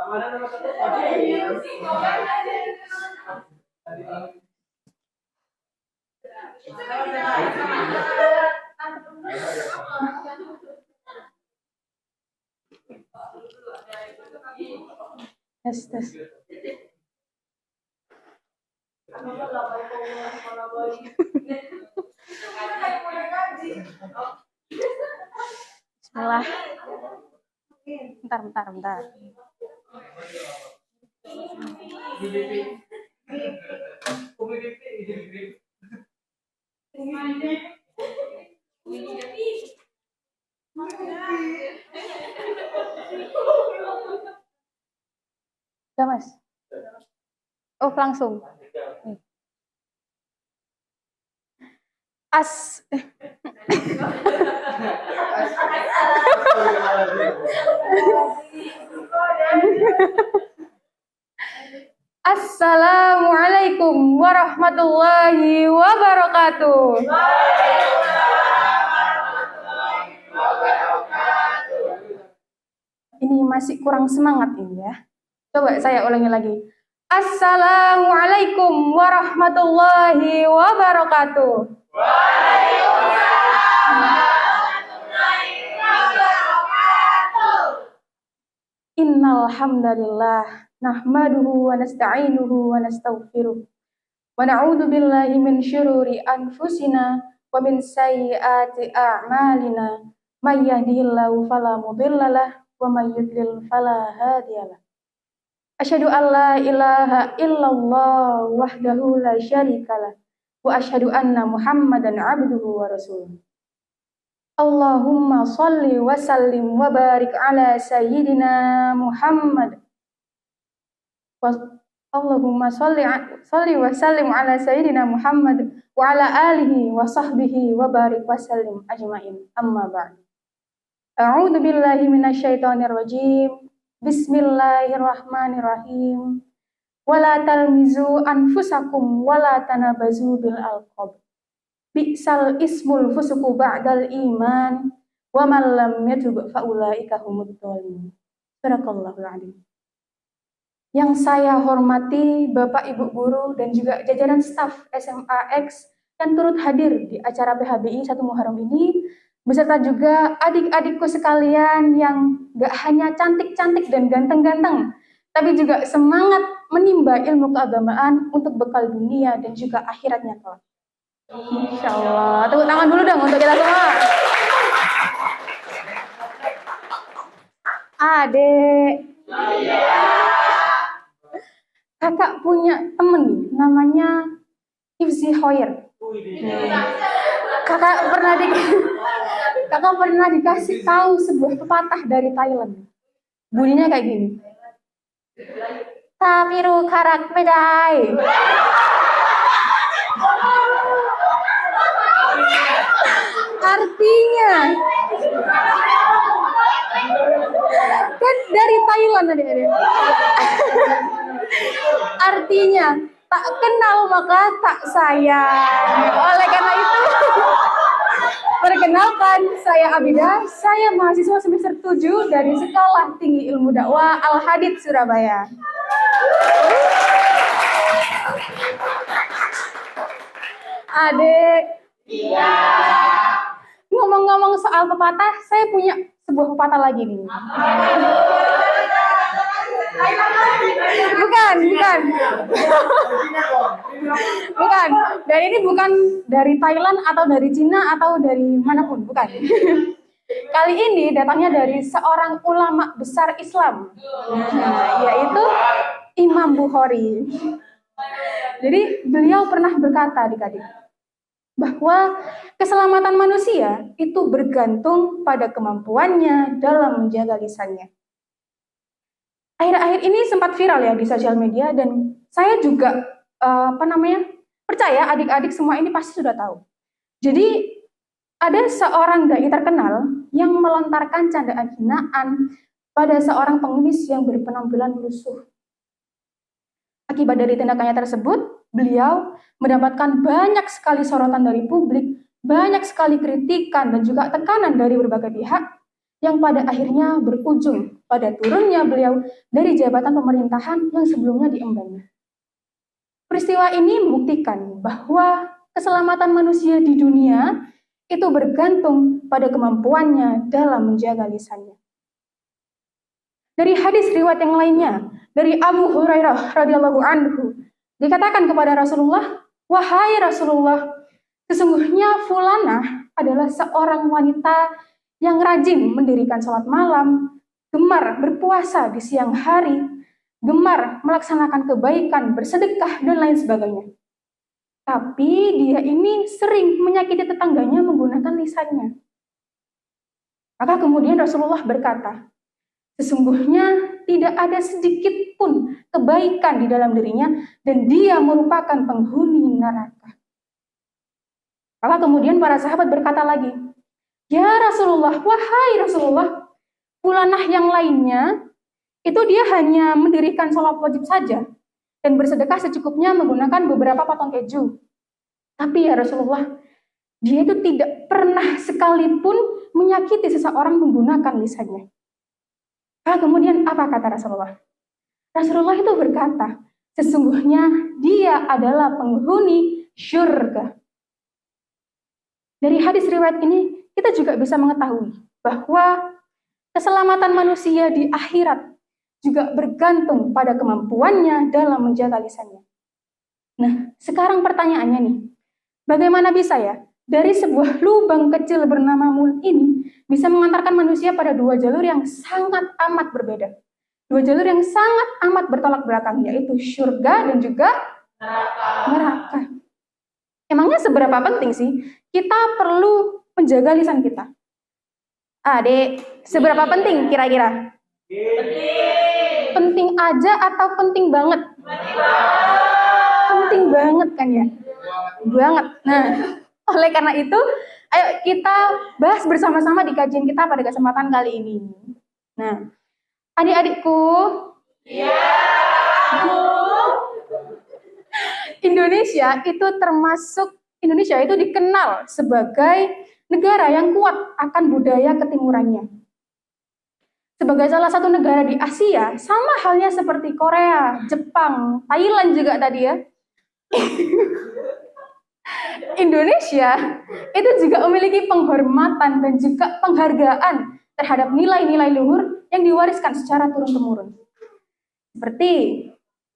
Tes. Bismillah. Bentar. Udah, Mas? Oh, langsung. Assalamualaikum warahmatullahi wabarakatuh. Ini masih kurang semangat ini ya. Coba saya ulangi lagi. Assalamualaikum warahmatullahi wabarakatuh. Waalaikumsalam warahmatullahi wabarakatuh. Innal hamdalillah nahmaduhu wa nasta'inuhu wa nastaghfiruh wa na'udzu billahi min syururi anfusina wa min sayyiati a'malina may yahdihillahu fala mudhillalah wa may yudlil fala hadiyalah. Asyhadu an la ilaha illallah wahdahu la syarikalah wa asyhadu anna Muhammadan abduhu wa rasuluh. Allahumma shalli wa sallim wa barik ala sayyidina Muhammad. Allahumma shalli wa sallim ala sayyidina Muhammad wa ala alihi wa sahbihi wa barik wa sallim ajmain. Amma ba'd. A'udzu billahi minasyaitonir rajim. Bismillahirrahmanirrahim. Wala talmizu anfusakum wala tanabazu bil alqab. Bi'sal ismul fusuku ba'dal iman wa man lam yatub fa ulaika humud dhalimun. Barakallahu adzim. Yang saya hormati Bapak Ibu guru dan juga jajaran staf SMA X yang turut hadir di acara PHBI 1 Muharram ini, beserta juga adik-adikku sekalian yang gak hanya cantik-cantik dan ganteng-ganteng, tapi juga semangat menimba ilmu keagamaan untuk bekal dunia dan juga akhiratnya kelak. Insya Allah. Tepuk tangan dulu dong untuk kita semua. Adek. Kakak punya temen nih, namanya Ifzi Hoyer. Kakak pernah dikasih tahu sebuah pepatah dari Thailand. Bunyinya kayak gini. Tamiru karak medai. Artinya kan dari Thailand tadi. Artinya tak kenal maka tak sayang. Oleh karena itu, perkenalkan, saya Abida, saya mahasiswa semester 7 dari Sekolah Tinggi Ilmu Dakwah Al-Hadid Surabaya. Adek. Iya. Ngomong-ngomong soal pepatah, saya punya sebuah pepatah lagi nih. Bukan. Dan ini bukan dari Thailand atau dari Cina atau dari manapun, bukan. Kali ini datangnya dari seorang ulama besar Islam, yaitu Imam Bukhari. Jadi beliau pernah berkata adik-adik, bahwa keselamatan manusia itu bergantung pada kemampuannya dalam menjaga lisannya. Akhir-akhir ini sempat viral ya di sosial media, dan saya juga percaya adik-adik semua ini pasti sudah tahu. Jadi ada seorang dai terkenal yang melontarkan candaan hinaan pada seorang pengemis yang berpenampilan lusuh. Akibat dari tindakannya tersebut, beliau mendapatkan banyak sekali sorotan dari publik, banyak sekali kritikan dan juga tekanan dari berbagai pihak, yang pada akhirnya berujung pada turunnya beliau dari jabatan pemerintahan yang sebelumnya diembannya. Peristiwa ini membuktikan bahwa keselamatan manusia di dunia itu bergantung pada kemampuannya dalam menjaga lisannya. Dari hadis riwayat yang lainnya, dari Abu Hurairah radhiyallahu anhu, dikatakan kepada Rasulullah, "Wahai Rasulullah, sesungguhnya fulanah adalah seorang wanita yang rajin mendirikan sholat malam, gemar berpuasa di siang hari, gemar melaksanakan kebaikan, bersedekah, dan lain sebagainya. Tapi dia ini sering menyakiti tetangganya menggunakan lisannya." Maka kemudian Rasulullah berkata, sesungguhnya tidak ada sedikit pun kebaikan di dalam dirinya dan dia merupakan penghuni neraka. Maka kemudian para sahabat berkata lagi, "Ya Rasulullah, wahai Rasulullah, fulanah yang lainnya itu dia hanya mendirikan sholat wajib saja dan bersedekah secukupnya menggunakan beberapa potong keju. Tapi ya Rasulullah, dia itu tidak pernah sekalipun menyakiti seseorang menggunakan lisannya." Kemudian apa kata Rasulullah? Rasulullah itu berkata, sesungguhnya dia adalah penghuni syurga. Dari hadis riwayat ini, kita juga bisa mengetahui bahwa keselamatan manusia di akhirat juga bergantung pada kemampuannya dalam menjaga lisannya. Nah, sekarang pertanyaannya nih, bagaimana bisa ya dari sebuah lubang kecil bernama mulut ini bisa mengantarkan manusia pada dua jalur yang sangat amat berbeda. Dua jalur yang sangat amat bertolak belakang, yaitu surga dan juga neraka. Emangnya seberapa penting sih kita perlu menjaga lisan kita? Adik, seberapa penting kira-kira? Penting aja atau penting banget? Penting banget kan ya? Banget. Nah, oleh karena itu, ayo kita bahas bersama-sama di kajian kita pada kesempatan kali ini. Nah, adik-adikku, Indonesia itu dikenal sebagai negara yang kuat akan budaya ketimurannya. Sebagai salah satu negara di Asia, sama halnya seperti Korea, Jepang, Thailand juga tadi ya. Indonesia itu juga memiliki penghormatan dan juga penghargaan terhadap nilai-nilai luhur yang diwariskan secara turun-temurun. Seperti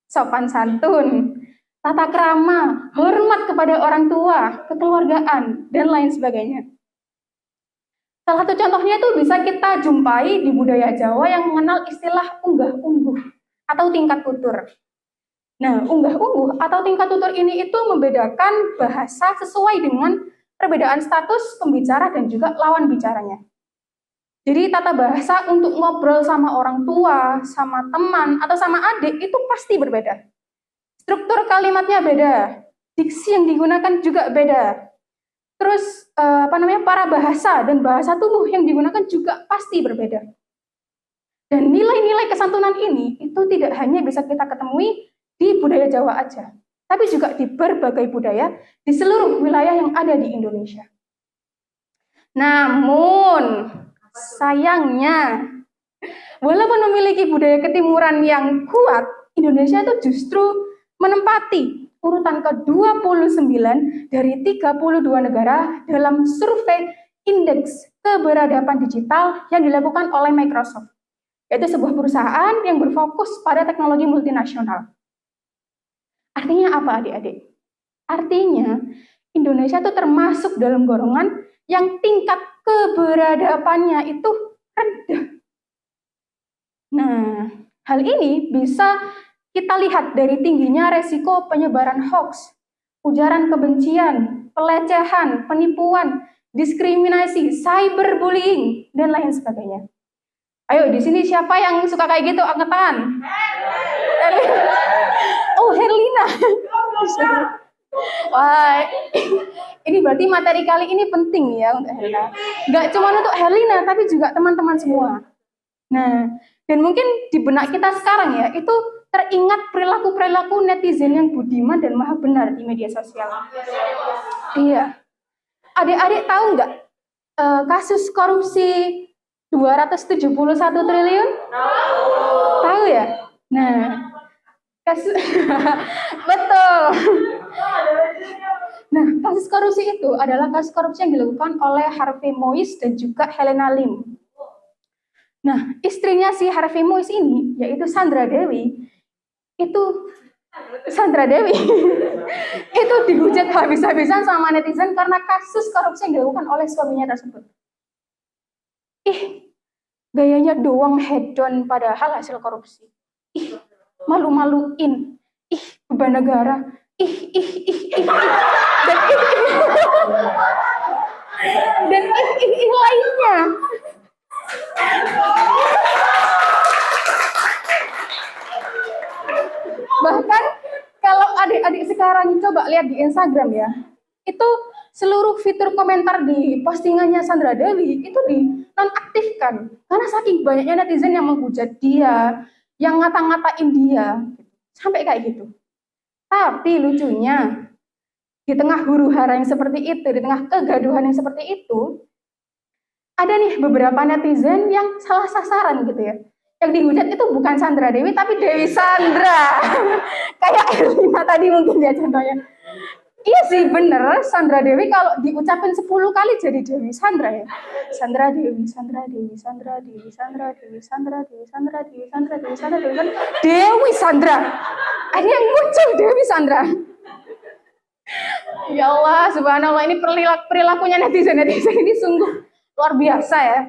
sopan santun, tata krama, hormat kepada orang tua, kekeluargaan, dan lain sebagainya. Salah satu contohnya itu bisa kita jumpai di budaya Jawa yang mengenal istilah unggah-ungguh atau tingkat tutur. Nah, unggah-ungguh atau tingkat tutur ini itu membedakan bahasa sesuai dengan perbedaan status pembicara dan juga lawan bicaranya. Jadi tata bahasa untuk ngobrol sama orang tua, sama teman, atau sama adik itu pasti berbeda. Struktur kalimatnya beda, diksi yang digunakan juga beda. Terus para bahasa dan bahasa tubuh yang digunakan juga pasti berbeda. Dan nilai-nilai kesantunan ini itu tidak hanya bisa kita ketemui di budaya Jawa aja, tapi juga di berbagai budaya di seluruh wilayah yang ada di Indonesia. Namun, sayangnya, walaupun memiliki budaya ketimuran yang kuat, Indonesia itu justru menempati urutan ke-29 dari 32 negara dalam survei indeks keberadaban digital yang dilakukan oleh Microsoft, yaitu sebuah perusahaan yang berfokus pada teknologi multinasional. Artinya apa adik-adik? Artinya Indonesia itu termasuk dalam golongan yang tingkat keberadabannya itu rendah. Nah, hal ini bisa kita lihat dari tingginya resiko penyebaran hoax, ujaran kebencian, pelecehan, penipuan, diskriminasi, cyberbullying, dan lain sebagainya. Ayo, di sini siapa yang suka kayak gitu? Angkat tangan. Oh, Herlina. Wah, ini berarti materi kali ini penting ya untuk Herlina. Nggak cuma untuk Herlina, tapi juga teman-teman semua. Nah, dan mungkin di benak kita sekarang ya, itu teringat perilaku-perilaku netizen yang budiman dan maha benar di media sosial. Iya. Adik-adik tahu nggak kasus korupsi 271 triliun? Tahu ya? Nah, betul. Nah, kasus korupsi itu adalah kasus korupsi yang dilakukan oleh Harvey Moise dan juga Helena Lim. Nah, istrinya si Harvey Moise ini, yaitu Sandra Dewi, itu dihujat habis-habisan sama netizen karena kasus korupsi yang dilakukan oleh suaminya tersebut. Gayanya doang hedon padahal hasil korupsi. Malu-maluin. Beban negara. Dan lainnya. Bahkan kalau adik-adik sekarang coba lihat di Instagram ya, itu seluruh fitur komentar di postingannya Sandra Dewi itu dinonaktifkan karena saking banyaknya netizen yang menghujat dia, yang ngata-ngatain dia, sampai kayak gitu. Tapi lucunya di tengah huru-hara yang seperti itu, di tengah kegaduhan yang seperti itu, ada nih beberapa netizen yang salah sasaran gitu ya. Yang dihujat itu bukan Sandra Dewi, tapi Dewi Sandra. Kayak Elina tadi mungkin ya contohnya. Iya sih bener, Sandra Dewi kalau diucapin 10 kali jadi Dewi Sandra ya. Sandra Dewi, Sandra Dewi, Sandra Dewi, Sandra Dewi, Sandra Dewi, Sandra Dewi, Sandra Dewi, Sandra Dewi, Dewi Sandra. Akhirnya muncul Dewi Sandra. Ya Allah, subhanallah, ini perilakunya netizen ini sungguh luar biasa ya.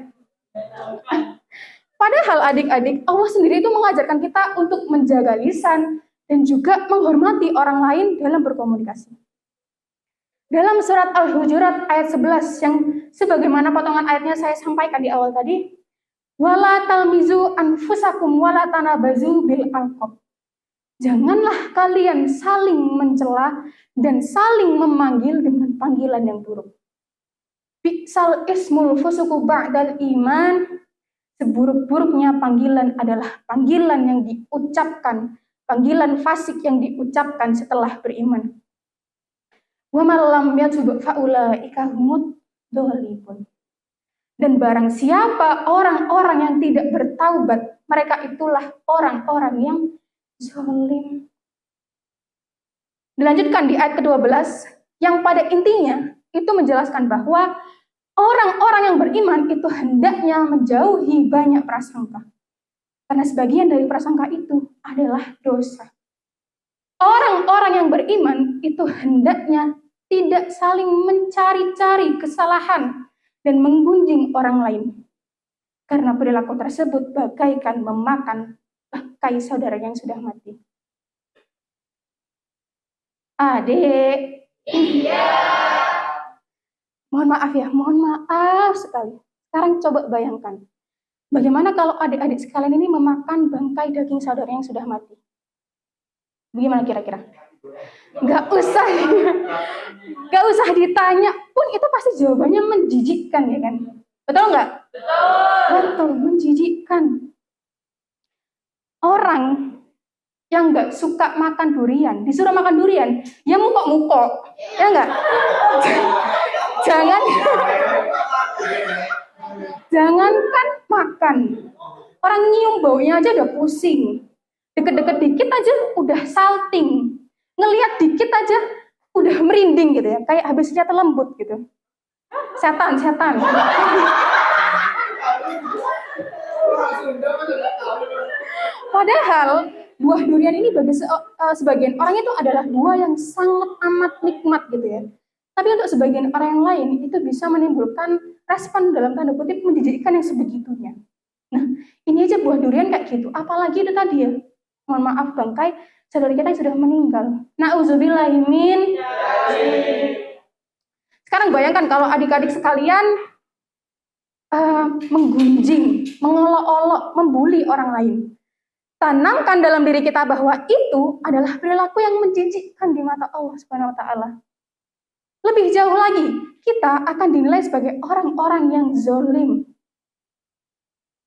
Padahal adik-adik, Allah sendiri itu mengajarkan kita untuk menjaga lisan dan juga menghormati orang lain dalam berkomunikasi. Dalam surat Al-Hujurat ayat 11 yang sebagaimana potongan ayatnya saya sampaikan di awal tadi, wala talmizu anfusakum wala tanabazu bil alqab. Janganlah kalian saling mencela dan saling memanggil dengan panggilan yang buruk. Bi'sal ismul fusuku ba'dal iman. Seburuk-buruknya panggilan adalah panggilan yang diucapkan, panggilan fasik yang diucapkan setelah beriman. Wa man lam yatub fa ulaika humud dzalimun. Dan barang siapa orang-orang yang tidak bertaubat, mereka itulah orang-orang yang zalim. Dilanjutkan di ayat ke-12 yang pada intinya itu menjelaskan bahwa orang-orang yang beriman itu hendaknya menjauhi banyak prasangka. Karena sebagian dari prasangka itu adalah dosa. Orang-orang yang beriman itu hendaknya tidak saling mencari-cari kesalahan dan menggunjing orang lain. Karena perilaku tersebut bagaikan memakan bangkai saudara yang sudah mati. Adik. Iya. Mohon maaf ya, mohon maaf sekali. Sekarang coba bayangkan, bagaimana kalau adik-adik sekalian ini memakan bangkai daging saudara yang sudah mati? Bagaimana kira-kira? Gak usah ditanya pun itu pasti jawabannya menjijikkan ya kan? Betul nggak? Betul, menjijikkan. Orang yang nggak suka makan durian, disuruh makan durian, ya mukok-mukok, ya nggak? Jangankan makan, orang nyium baunya aja udah pusing, deket-deket dikit aja udah salting, ngelihat dikit aja udah merinding gitu ya, kayak habis lihat lembut gitu. Setan. Padahal buah durian ini bagi sebagian orang itu adalah buah yang sangat amat nikmat gitu ya. Tapi untuk sebagian orang yang lain itu bisa menimbulkan respon dalam tanda kutip menjijikkan yang sebegitunya. Nah, ini aja buah durian kayak gitu. Apalagi itu tadi ya, mohon maaf bangkai saudara kita yang sudah meninggal. Na'udzubillahi min. Sekarang bayangkan kalau adik-adik sekalian menggunjing, mengolok-olok, membuli orang lain. Tanamkan dalam diri kita bahwa itu adalah perilaku yang menjijikkan di mata Allah Subhanahu wa taala. Lebih jauh lagi, kita akan dinilai sebagai orang-orang yang zalim.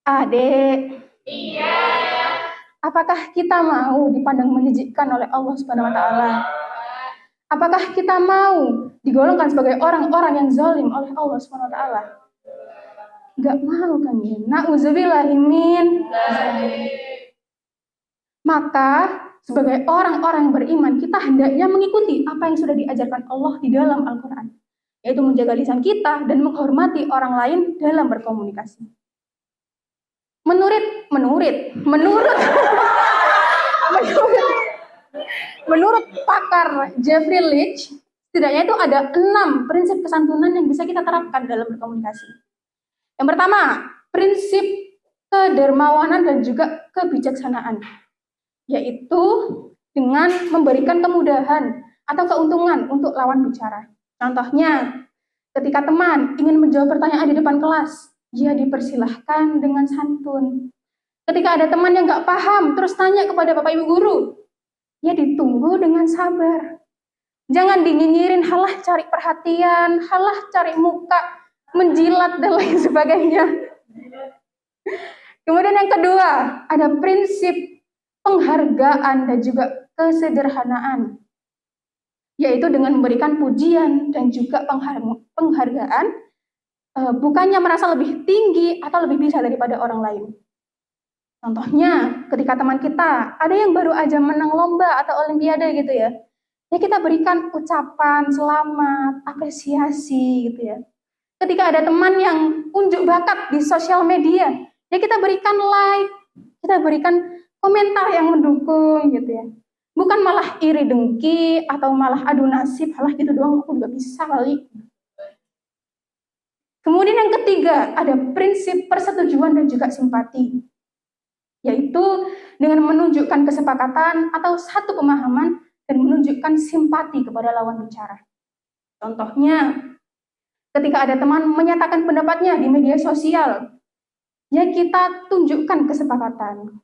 Adik. Iya. Apakah kita mau dipandang menjijikkan oleh Allah Subhanahu wa taala? Apakah kita mau digolongkan sebagai orang-orang yang zalim oleh Allah Subhanahu wa taala? Nggak mau kan ya? Na'udzubillahimin. Maka sebagai orang-orang yang beriman, kita hendaknya mengikuti apa yang sudah diajarkan Allah di dalam Al-Quran, yaitu menjaga lisan kita dan menghormati orang lain dalam berkomunikasi. Menurut pakar Jeffrey Leach, setidaknya itu ada 6 prinsip kesantunan yang bisa kita terapkan dalam berkomunikasi. Yang pertama, prinsip kedermawanan dan juga kebijaksanaan, yaitu dengan memberikan kemudahan atau keuntungan untuk lawan bicara. Contohnya, ketika teman ingin menjawab pertanyaan di depan kelas, ya dipersilahkan dengan santun. Ketika ada teman yang nggak paham, terus tanya kepada Bapak Ibu Guru, ya ditunggu dengan sabar. Jangan dinyinyirin, halah cari perhatian, halah cari muka, menjilat, dan lain sebagainya. Kemudian yang kedua, ada prinsip penghargaan dan juga kesederhanaan, yaitu dengan memberikan pujian dan juga penghargaan, bukannya merasa lebih tinggi atau lebih bisa daripada orang lain. Contohnya, ketika teman kita ada yang baru aja menang lomba atau olimpiade gitu ya, ya kita berikan ucapan selamat, apresiasi gitu ya. Ketika ada teman yang unjuk bakat di sosial media, ya kita berikan like, kita berikan komentar yang mendukung gitu ya. Bukan malah iri dengki atau malah adu nasib, halah gitu doang aku juga bisa kali. Kemudian yang ketiga, ada prinsip persetujuan dan juga simpati, yaitu dengan menunjukkan kesepakatan atau satu pemahaman dan menunjukkan simpati kepada lawan bicara. Contohnya, ketika ada teman menyatakan pendapatnya di media sosial, ya kita tunjukkan kesepakatan,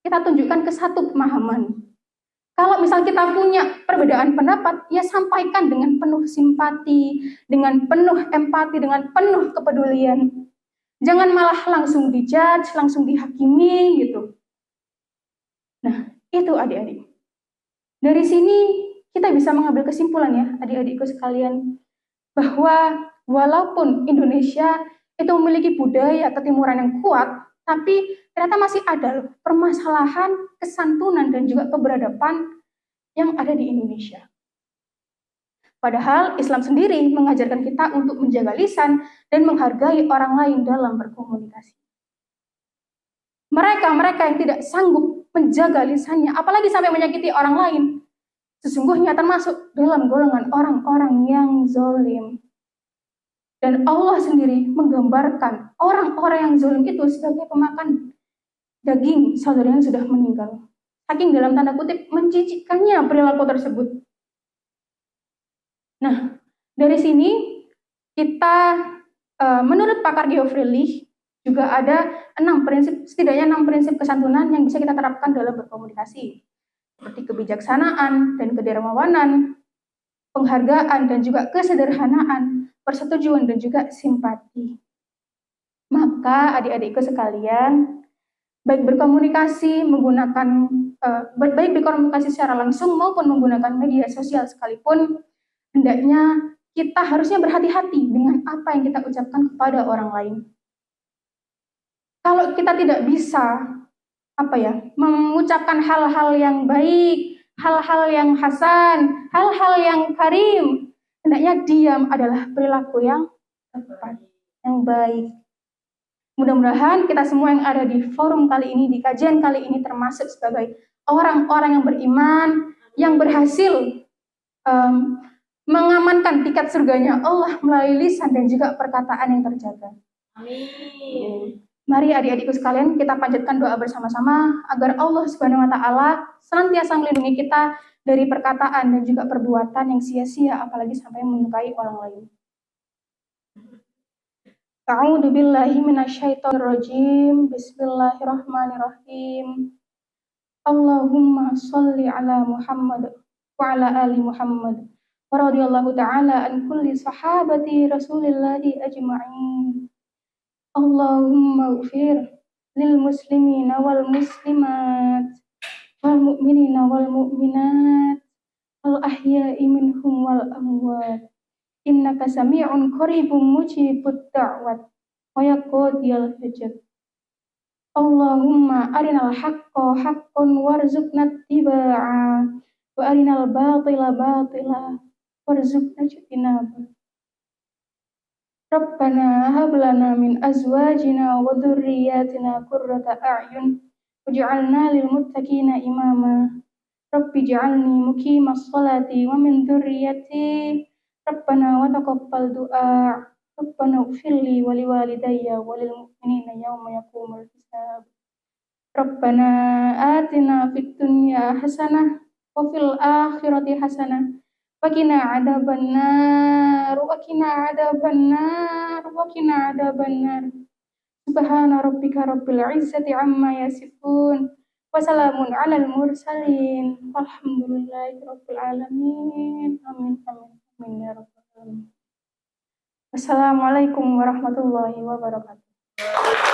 kita tunjukkan ke satu pemahaman. Kalau misal kita punya perbedaan pendapat, ya sampaikan dengan penuh simpati, dengan penuh empati, dengan penuh kepedulian. Jangan malah langsung dijudge, langsung dihakimi gitu. Nah, itu adik-adik. Dari sini kita bisa mengambil kesimpulan ya, adik-adikku sekalian, bahwa walaupun Indonesia itu memiliki budaya ketimuran yang kuat, tapi ternyata masih ada loh permasalahan kesantunan dan juga keberadaban yang ada di Indonesia. Padahal Islam sendiri mengajarkan kita untuk menjaga lisan dan menghargai orang lain dalam berkomunikasi. Mereka yang tidak sanggup menjaga lisannya, apalagi sampai menyakiti orang lain, sesungguhnya termasuk dalam golongan orang-orang yang zalim. Dan Allah sendiri menggambarkan orang-orang yang zalim itu sebagai pemakan daging saudara yang sudah meninggal. Saking dalam tanda kutip mencicikkannya perilaku tersebut. Nah, dari sini kita menurut pakar Geoffrey Leach juga ada setidaknya 6 prinsip kesantunan yang bisa kita terapkan dalam berkomunikasi, seperti kebijaksanaan dan kedermawanan, penghargaan dan juga kesederhanaan, persetujuan dan juga simpati. Maka adik-adikku sekalian, baik berkomunikasi secara langsung maupun menggunakan media sosial sekalipun, hendaknya kita harusnya berhati-hati dengan apa yang kita ucapkan kepada orang lain. Kalau kita tidak bisa mengucapkan hal-hal yang baik, hal-hal yang hasan, hal-hal yang karim, hendaknya diam adalah perilaku yang tepat, yang baik. Mudah-mudahan kita semua yang ada di forum kali ini, di kajian kali ini, termasuk sebagai orang-orang yang beriman, yang berhasil mengamankan tiket surganya Allah melalui lisan dan juga perkataan yang terjaga. Amin. Mari adik-adikku sekalian kita panjatkan doa bersama-sama agar Allah Subhanahu wa taala senantiasa melindungi kita dari perkataan dan juga perbuatan yang sia-sia, apalagi sampai menyukai orang lain. A'udzu billahi minasyaitonir rajim. Bismillahirrahmanirrahim. Allahumma shalli ala Muhammad wa ala ali Muhammad. Wa radhiyallahu ta'ala an kulli sahabati Rasulillahi ajma'in. Allahumma ighfir lil muslimina wal muslimat wal mu'minina wal mu'minat al ahya'i minhum wal amwat innaka sami'un qaribun mujibud da'wat ويا قاضي الحجة اللهم أرنا الحق حقا وارزقنا اتباعه وأرنا الباطل باطلا وارزقنا اجتنابه ربنا هب لنا من أزواجنا وذرياتنا قرة أعين واجعلنا للمتقين إماما رب اجعلني مقيم الصلاة ومن ذريتي ربنا وتقبل دعاء ربنا اغفر لي ولوالدي وللمؤمنين يوم يقوم الحساب ربنا آتنا في الدنيا حسنة وفي الآخرة حسنة وقنا عذاب النار وقنا عذاب النار وقنا عذاب النار سبحان ربك رب العزة عما يصفون وسلام على المرسلين والحمد لله رب العالمين آمين آمين آمين يا رب العالمين. Assalamualaikum warahmatullahi wabarakatuh.